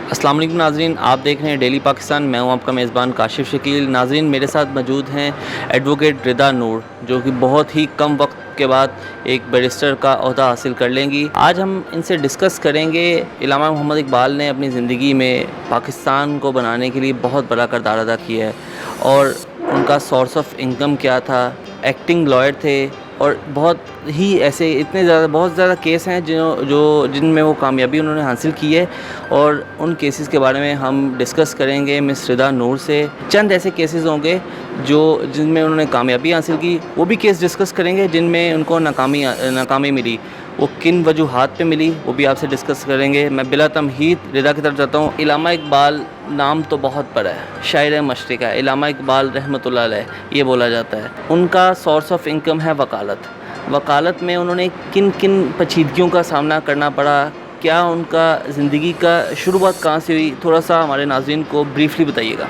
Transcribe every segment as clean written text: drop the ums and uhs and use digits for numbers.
السلام علیکم ناظرین، آپ دیکھ رہے ہیں ڈیلی پاکستان. میں ہوں آپ کا میزبان کاشف شکیل. ناظرین، میرے ساتھ موجود ہیں ایڈوکیٹ رضا نور، جو کہ بہت ہی کم وقت کے بعد ایک بیرسٹر کا عہدہ حاصل کر لیں گی. آج ہم ان سے ڈسکس کریں گے علامہ محمد اقبال نے اپنی زندگی میں پاکستان کو بنانے کے لیے بہت بڑا کردار ادا کیا ہے، اور ان کا سورس آف انکم کیا تھا. ایکٹنگ لائر تھے، اور بہت ہی ایسے بہت زیادہ کیس ہیں جن میں وہ کامیابی انہوں نے حاصل کی ہے، اور ان کیسز کے بارے میں ہم ڈسکس کریں گے مس رضا نور سے. چند ایسے کیسز ہوں گے جن میں انہوں نے کامیابی حاصل کی، وہ بھی کیس ڈسکس کریں گے جن میں ان کو ناکامی ملی. وہ کن وجوہات پہ ملی وہ بھی آپ سے ڈسکس کریں گے. میں بلا تمہید رضا کی طرف جاتا ہوں. علامہ اقبال نام تو بہت بڑا ہے، شاعر مشرق ہے علامہ اقبال رحمۃ اللہ علیہ، یہ بولا جاتا ہے. ان کا سورس آف انکم ہے وکالت میں انہوں نے کن پیچیدگیوں کا سامنا کرنا پڑا، کیا ان کا زندگی کا شروعات کہاں سے ہوئی، تھوڑا سا ہمارے ناظرین کو بریفلی بتائیے گا.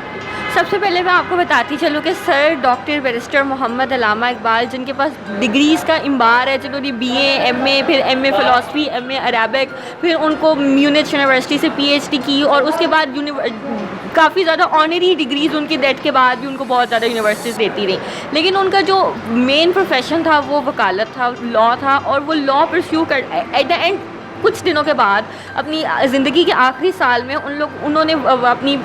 سب سے پہلے میں آپ کو بتاتی چلوں کہ sir doctor barrister Muhammad Allama Iqbal, جن کے پاس ڈگریز کا امبار ہے، جنہوں نے بی اے، ایم اے، پھر M a philosophy, M a Arabic, پھر ان کو میونچ یونیورسٹی سے پی ایچ ڈی کی، اور اس کے بعد کافی زیادہ آنری ڈگریز ان کی ڈیتھ کے بعد بھی ان کو بہت زیادہ یونیورسٹیز دیتی رہیں. لیکن ان کا جو مین پروفیشن تھا وہ وکالت تھا، لاء تھا، اور وہ law pursue at the end کچھ دنوں کے بعد اپنی زندگی کے آخری سال میں انہوں نے اپنی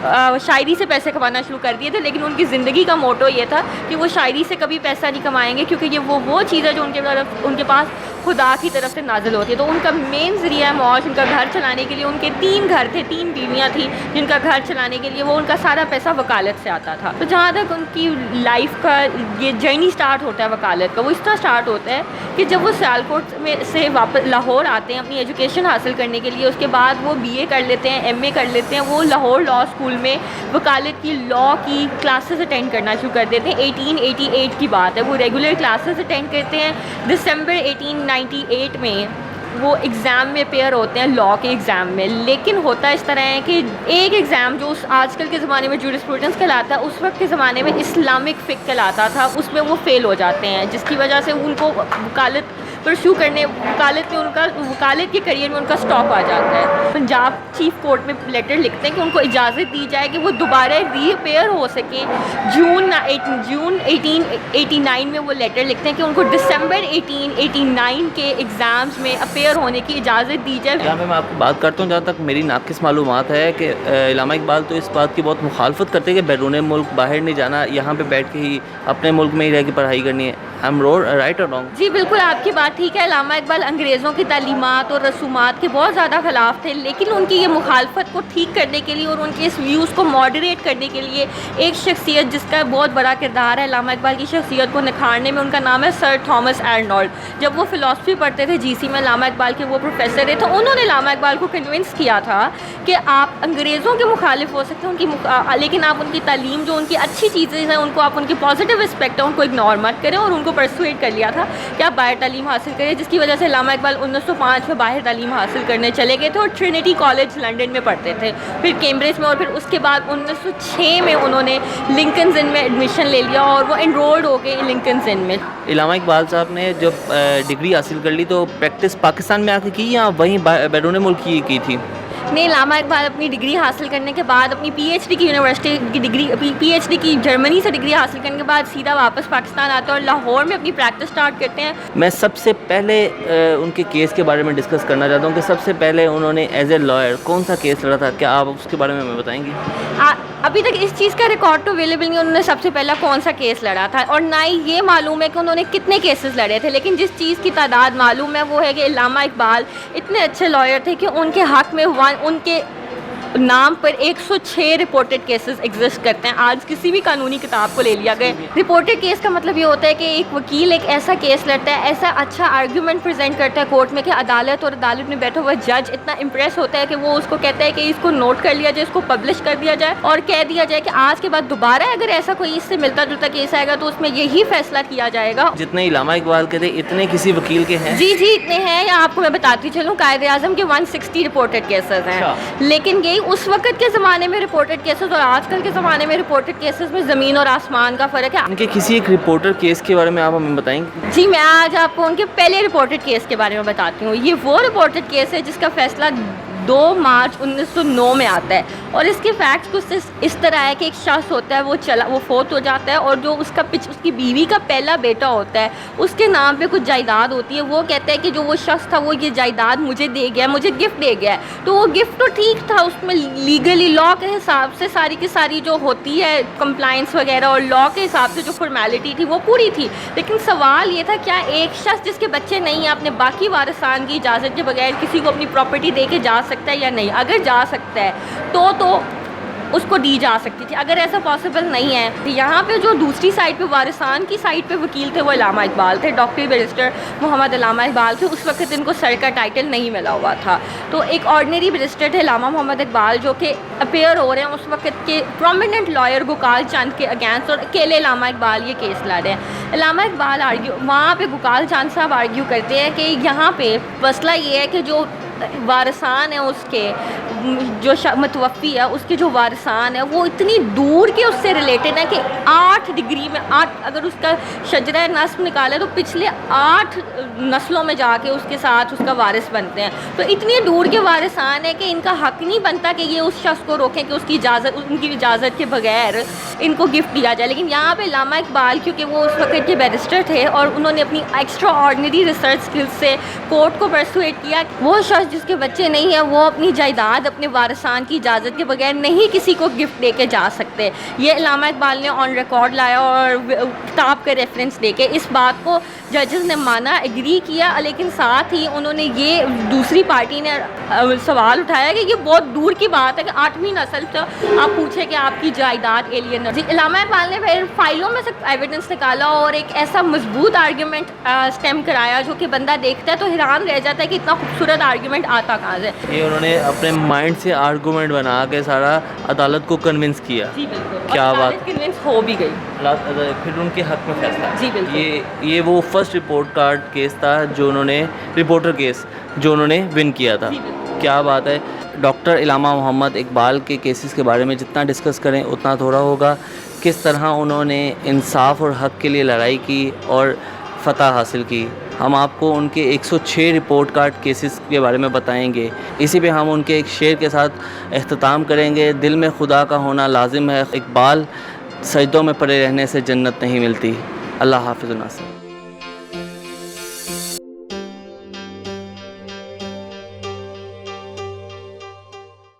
شاعری سے پیسے کمانا شروع کر دیے تھے. لیکن ان کی زندگی کا موٹو یہ تھا کہ وہ شاعری سے کبھی پیسہ نہیں کمائیں گے، کیونکہ یہ وہ چیز ہے جو ان کے پاس خدا کی طرف سے نازل ہوتی ہے. تو ان کا مین ذریعہ معاش، ان کا گھر چلانے کے لیے، ان کے 3 گھر تھے، 3 بیویاں تھیں جن کا گھر چلانے کے لیے وہ ان کا سارا پیسہ وکالت سے آتا تھا. تو جہاں تک ان کی لائف کا یہ جرنی سٹارٹ ہوتا ہے وکالت کا، وہ اس طرح سٹارٹ ہوتا ہے کہ جب وہ سیالکوٹ میں سے واپس لاہور آتے ہیں اپنی ایجوکیشن حاصل کرنے کے لیے. اس کے بعد وہ بی اے کر لیتے ہیں، ایم اے کر لیتے ہیں. وہ لاہور لاء اسکول میں وکالت کی لاء کی کلاسز اٹینڈ کرنا شروع کر دیتے ہیں. 1888 کی بات ہے. وہ ریگولر کلاسز اٹینڈ کرتے ہیں. دسمبر 1898 میں وہ ایگزام میں اپیئر ہوتے ہیں، لاء کے ایگزام میں. لیکن ہوتا اس طرح ہے کہ ایک ایگزام جو آج کل کے زمانے میں جورسپروڈنس کہلاتا ہے، اس وقت کے زمانے میں اسلامک فقہ کہلاتا تھا، اس میں وہ فیل ہو جاتے ہیں، جس کی وجہ سے ان کو وکالت پرسیو کرنے وکالت کے کریئر میں ان کا اسٹاپ آ جاتا ہے. پنجاب چیف کورٹ میں لیٹر لکھتے ہیں کہ ان کو اجازت دی جائے کہ وہ دوبارہ ری اپیئر ہو سکیں. جون 1889 میں وہ لیٹر لکھتے ہیں کہ ان کو دسمبر 1889 کے ایگزامز میں اپیئر ہونے کی اجازت دی جائے. یہاں پہ میں آپ کو بات کرتا ہوں، جہاں تک میری ناقص معلومات ہے کہ علامہ اقبال تو اس بات کی بہت مخالفت کرتے ہیں کہ بیرون ملک باہر نہیں جانا، یہاں پہ بیٹھ کے ہی اپنے ملک میں ہی رہ کے پڑھائی کرنی ہے. رائٹ اور رانگ؟ جی بالکل، آپ کی بات ٹھیک ہے. علامہ اقبال انگریزوں کی تعلیمات اور رسومات کے بہت زیادہ خلاف تھے، لیکن ان کی یہ مخالفت کو ٹھیک کرنے کے لیے اور ان کے اس ویوز کو ماڈریٹ کرنے کے لیے ایک شخصیت جس کا بہت بڑا کردار ہے علامہ اقبال کی شخصیت کو نکھارنے میں، ان کا نام ہے سر تھامس ارنولڈ. جب وہ فلاسفی پڑھتے تھے جی سی میں، علامہ اقبال کے وہ پروفیسر تھے، تو انہوں نے علامہ اقبال کو کنونس کیا تھا کہ آپ انگریزوں کے مخالف ہو سکتے ہیں لیکن آپ ان کی تعلیم جو ان کی اچھی چیزیں ہیں، ان کو آپ ان کی پازیٹیو اسپیکٹ ہے ان کو اگنور مت کریں. اور ان کو پرسویٹ کر لیا تھا کہ آپ باہر تعلیم حاصل کریں، جس کی وجہ سے علامہ اقبال 1905 میں باہر تعلیم حاصل کرنے چلے گئے تھے اور ٹرینٹی کالج لنڈن میں پڑھتے تھے، پھر کیمبرج میں، اور پھر اس کے بعد 1906 میں انہوں نے لنکنز ان میں ایڈمیشن لے لیا اور وہ انرولڈ ہو گئے لنکنز ان میں. علامہ اقبال صاحب نے جب ڈگری حاصل کر لی تو پریکٹس پاکستان میں آ کے کی یا وہیں بیرون ملک کی تھی؟ نہیں، علامہ اقبال اپنی ڈگری حاصل کرنے کے بعد اپنی پی ایچ ڈی کی یونیورسٹی کی ڈگری پی ایچ ڈی کی جرمنی سے ڈگری حاصل کرنے کے بعد سیدھا واپس پاکستان آتے ہیں اور لاہور میں اپنی پریکٹس سٹارٹ کرتے ہیں. میں سب سے پہلے ان کے کیس کے بارے میں ڈسکس کرنا چاہتا ہوں کہ سب سے پہلے انہوں نے ایز اے لائر کون سا کیس لڑا تھا، کیا آپ اس کے بارے میں بتائیں گی؟ ابھی تک اس چیز کا ریکارڈ تو اویلیبل نہیں انہوں نے سب سے پہلا کون سا کیس لڑا تھا، اور نہ ہی یہ معلوم ہے کہ انہوں نے کتنے کیسز لڑے تھے. لیکن جس چیز کی تعداد معلوم ہے وہ ہے کہ علامہ اقبال اتنے اچھے لائر تھے کہ ان کے حق میں ان کے نام پر 106 رپورٹڈ کیسز ایگزسٹ کرتے ہیں. آج کسی بھی قانونی کتاب کو لے لیا گیا. رپورٹڈ کیس کا مطلب یہ ہوتا ہے کہ ایک وکیل ایک ایسا کیس لڑتا ہے، ایسا اچھا آرگیومنٹ پریزنٹ کرتا ہے کورٹ میں کہ عدالت میں بیٹھا ہوا جج اتنا امپریس ہوتا ہے کہ وہ اس کو کہتا ہے کہ اس کو نوٹ کر لیا جائے، اس کو پبلش کر دیا جائے اور کہہ دیا جائے کہ آج کے بعد دوبارہ اگر ایسا کوئی اس سے ملتا جلتا کیس آئے گا تو اس میں یہی فیصلہ کیا جائے گا. جتنے علامہ اقبال کے تھے اتنے کسی وکیل کے ہیں؟ جی اتنے ہیں. یا آپ کو میں بتاتی چلوں، قائد اعظم کے 160 رپورٹڈ کیسز ہیں. لیکن یہی اس وقت کے زمانے میں رپورٹڈ کیسز اور آج کل کے زمانے میں رپورٹڈ کیسز میں زمین اور آسمان کا فرق ہے. ان کے کسی ایک رپورٹر کیس کے بارے میں آپ ہمیں بتائیں گے؟ جی میں آج آپ کو ان کے پہلے رپورٹڈ کیس کے بارے میں بتاتی ہوں. یہ وہ رپورٹڈ کیس ہے جس کا فیصلہ 2 مارچ 1909 میں آتا ہے، اور اس کے فیکٹس کچھ اس طرح ہے کہ ایک شخص ہوتا ہے، وہ فوت ہو جاتا ہے، اور جو اس کی بیوی کا پہلا بیٹا ہوتا ہے اس کے نام پہ کچھ جائیداد ہوتی ہے. وہ کہتا ہے کہ جو وہ شخص تھا وہ یہ جائیداد مجھے دے گیا، مجھے گفٹ دے گیا ہے. تو وہ گفٹ تو ٹھیک تھا، اس میں لیگلی لا کے حساب سے ساری کی ساری جو ہوتی ہے کمپلائنس وغیرہ اور لا کے حساب سے جو فارمیلٹی تھی وہ پوری تھی. لیکن سوال یہ تھا کیا ایک شخص جس کے بچے نہیں ہیں اپنے باقی وارثان کی اجازت کے بغیر کسی کو اپنی پراپرٹی دے کے جا سکتا ہے یا نہیں؟ اگر جا سکتا ہے تو اس کو دی جا سکتی تھی. اگر ایسا پاسبل نہیں ہے، یہاں پہ جو دوسری سائڈ پہ وارثان کی سائڈ پہ وکیل تھے وہ علامہ اقبال تھے، ڈاکٹر بیرسٹر محمد علامہ اقبال تھے. اس وقت ان کو سر کا ٹائٹل نہیں ملا ہوا تھا. تو ایک آرڈنری بیرسٹر تھے علامہ محمد اقبال جو کہ اپیئر ہو رہے ہیں اس وقت کے پرومیننٹ لائر گوکال چاند کے اگینسٹ، اور اکیلے علامہ اقبال یہ کیس لڑ رہے ہیں. علامہ اقبال وہاں پہ گوکال چاند صاحب آرگیو کرتے ہیں کہ یہاں پہ مسئلہ یہ ہے کہ جو وارثان ہیں اس کے جو متوفی ہے اس کے جو وارثان ہیں وہ اتنی دور کے اس سے ریلیٹڈ ہیں کہ 8 ڈگری میں اگر اس کا شجرہ نسب نکالے تو پچھلے 8 نسلوں میں جا کے اس کے ساتھ اس کا وارث بنتے ہیں. تو اتنی دور کے وارثان ہیں کہ ان کا حق نہیں بنتا کہ یہ اس شخص کو روکیں کہ ان کی اجازت کے بغیر ان کو گفٹ دیا جائے. لیکن یہاں پہ علامہ اقبال کیونکہ وہ اس وقت کے بیرسٹر تھے اور انہوں نے اپنی ایکسٹرا آرڈنری ریسرچ اسکلز سے کورٹ کو پرسویٹ کیا وہ شخص جس کے بچے نہیں ہیں وہ اپنی جائیداد اپنے وارثان کی اجازت کے بغیر نہیں کسی کو گفٹ دے کے جا سکتے. یہ علامہ اقبال نے آن ریکارڈ لایا اور کتاب کا ریفرنس دے کے اس بات کو ججز نے مانا، ایگری کیا. لیکن ساتھ ہی انہوں نے یہ دوسری پارٹی نے سوال اٹھایا کہ یہ بہت دور کی بات ہے کہ 8ویں نسل سے آپ پوچھیں کہ آپ کی جائیداد ایلین. علامہ اقبال نے پھر فائلوں میں سے ایویڈنس نکالا اور ایک ایسا مضبوط آرگیومنٹ اسٹیم کرایا جو کہ بندہ دیکھتا ہے تو حیران رہ جاتا ہے کہ اتنا خوبصورت آرگیومنٹ آتا کہاں سے. یہ انہوں نے اپنے مائنڈ سے آرگومنٹ بنا کے سارا عدالت کو کنونس کیا. جی بالکل، کیا بات، کنونس ہو بھی گئی، پھر ان کے حق میں فیصلہ. جی بالکل. یہ وہ فرسٹ رپورٹ کارڈ کیس تھا جو انہوں نے رپورٹر کیس جو انہوں نے ون کیا تھا. کیا بات ہے. ڈاکٹر علامہ محمد اقبال کے کیسز کے بارے میں جتنا ڈسکس کریں اتنا تھوڑا ہوگا. کس طرح انہوں نے انصاف اور حق کے لیے لڑائی کی اور فتح حاصل کی. ہم آپ کو ان کے 106 رپورٹ کارڈ کیسز کے بارے میں بتائیں گے. اسی پہ ہم ان کے ایک شعر کے ساتھ اختتام کریں گے. دل میں خدا کا ہونا لازم ہے اقبال، سجدوں میں پڑے رہنے سے جنت نہیں ملتی. اللہ حافظ الناصر.